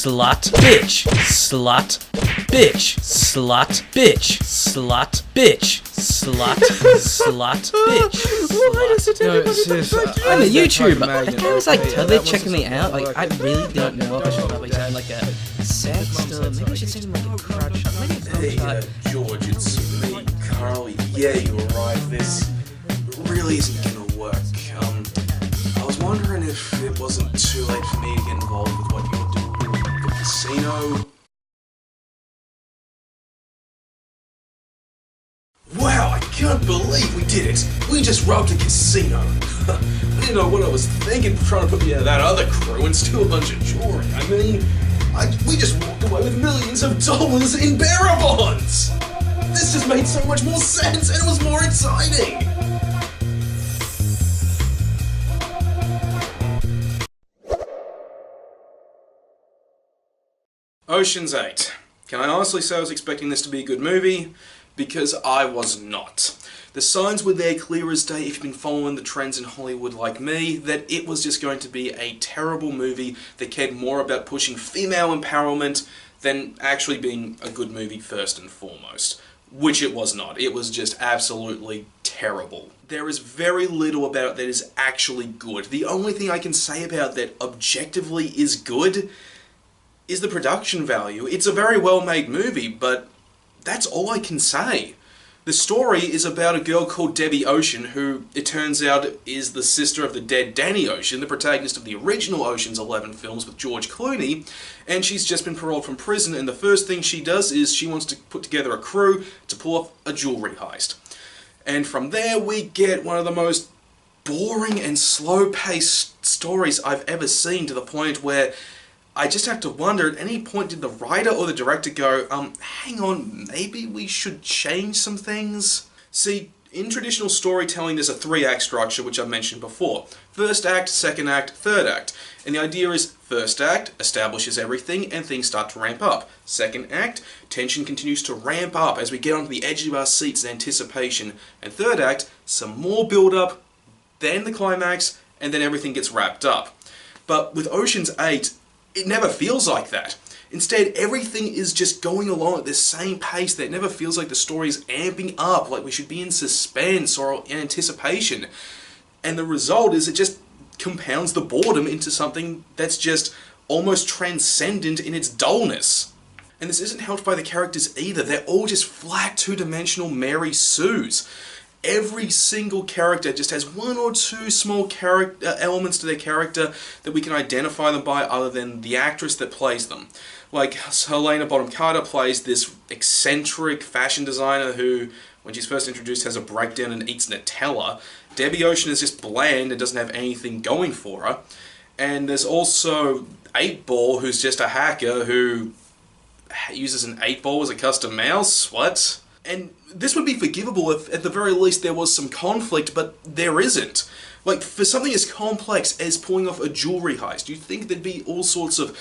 slut, bitch, slut, bitch, slut, bitch, slut, bitch, slut, slut, bitch. Why does it No, seriously, On the YouTube, Magnet, that guy was like okay, totally that checking me out. Like, I really don't know if I should Don't probably send him like a sext or maybe I should send him like a crutch. Maybe Hey, George, it's me, Carly. Yeah, you were right. This really isn't gonna work. I was wondering if it wasn't too late for me to get involved with what you're doing at the casino. Wow, I can't believe we did it! We just robbed a casino! I didn't know what I was thinking trying to put me out of that other crew and steal a bunch of jewelry. I mean, we just walked away with millions of dollars in bearer bonds! This just made so much more sense and it was more exciting! Ocean's 8. Can I honestly say I was expecting this to be a good movie? Because I was not. The signs were there clear as day if you've been following the trends in Hollywood like me, that it was just going to be a terrible movie that cared more about pushing female empowerment than actually being a good movie first and foremost. Which it was not. It was just absolutely terrible. There is very little about it that is actually good. The only thing I can say about that objectively is good is the production value. It's a very well-made movie, but that's all I can say. The story is about a girl called Debbie Ocean, who, it turns out, is the sister of the dead Danny Ocean, the protagonist of the original Ocean's 11 films with George Clooney, and she's just been paroled from prison, and the first thing she does is she wants to put together a crew to pull off a jewelry heist. And from there we get one of the most boring and slow-paced stories I've ever seen, to the point where I just have to wonder, at any point did the writer or the director go, hang on, maybe we should change some things? See, in traditional storytelling there's a 3-act structure, which I've mentioned before. First act, second act, third act. And the idea is, first act establishes everything and things start to ramp up. Second act, tension continues to ramp up as we get onto the edge of our seats in anticipation. And third act, some more build up, then the climax, and then everything gets wrapped up. But with Ocean's 8, it never feels like that. Instead, everything is just going along at the same pace. That it never feels like the story is amping up, like we should be in suspense or in anticipation. And the result is it just compounds the boredom into something that's just almost transcendent in its dullness. And this isn't helped by the characters either. They're all just flat, two-dimensional Mary Sues. Every single character just has one or two small elements to their character that we can identify them by, other than the actress that plays them. Like, Helena Bonham Carter plays this eccentric fashion designer who, when she's first introduced, has a breakdown and eats Nutella. Debbie Ocean is just bland and doesn't have anything going for her. And there's also 8-Ball, who's just a hacker who uses an 8-ball as a custom mouse. What? And this would be forgivable if, at the very least, there was some conflict, but there isn't. Like, for something as complex as pulling off a jewelry heist, you'd think there'd be all sorts of,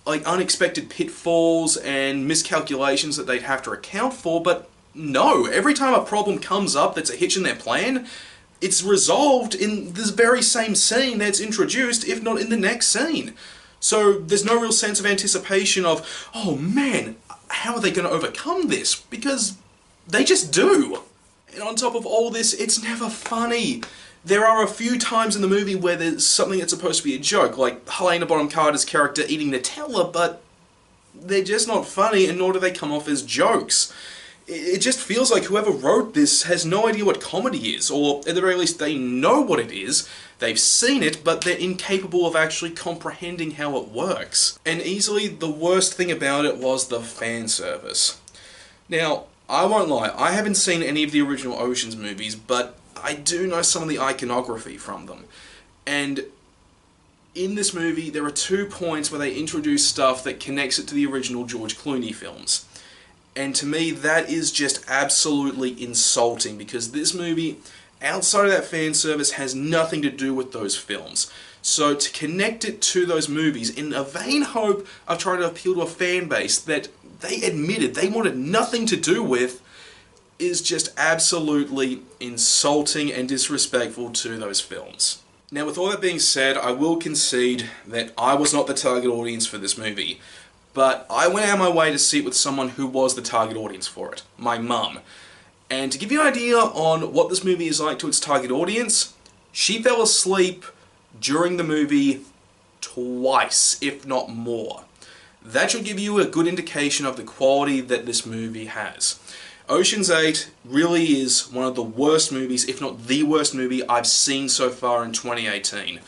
like, unexpected pitfalls and miscalculations that they'd have to account for, but no. Every time a problem comes up that's a hitch in their plan, it's resolved in this very same scene that's introduced, if not in the next scene. So there's no real sense of anticipation of, oh man, how are they going to overcome this? Because they just do. And on top of all this, it's never funny. There are a few times in the movie where there's something that's supposed to be a joke, like Helena Bonham Carter's character eating Nutella, but they're just not funny, and nor do they come off as jokes. It just feels like whoever wrote this has no idea what comedy is, or at the very least they know what it is, they've seen it, but they're incapable of actually comprehending how it works. And easily the worst thing about it was the fan service. Now, I won't lie, I haven't seen any of the original Ocean's movies, but I do know some of the iconography from them. And in this movie, there are 2 points where they introduce stuff that connects it to the original George Clooney films. And to me, that is just absolutely insulting, because this movie, outside of that fan service, has nothing to do with those films. So to connect it to those movies in a vain hope of trying to appeal to a fan base that they admitted they wanted nothing to do with, is just absolutely insulting and disrespectful to those films. Now, with all that being said, I will concede that I was not the target audience for this movie. but I went out of my way to see it with someone who was the target audience for it, my mum. And to give you an idea on what this movie is like to its target audience, she fell asleep during the movie twice, if not more. That should give you a good indication of the quality that this movie has. Ocean's 8 really is one of the worst movies, if not the worst movie I've seen so far in 2018.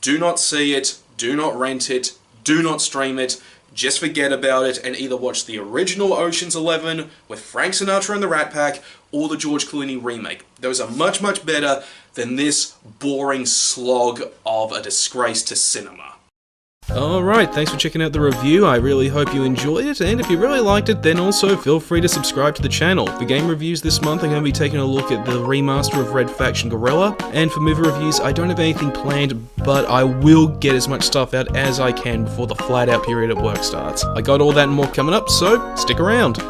Do not see it, do not rent it, do not stream it, just forget about it and either watch the original Ocean's 11 with Frank Sinatra and the Rat Pack or the George Clooney remake. Those are much, much better than this boring slog of a disgrace to cinema. Alright, thanks for checking out the review. I really hope you enjoyed it, and if you really liked it, then also feel free to subscribe to the channel. For game reviews this month, I'm going to be taking a look at the remaster of Red Faction Guerrilla, and for movie reviews, I don't have anything planned, but I will get as much stuff out as I can before the flat-out period at work starts. I got all that and more coming up, so stick around.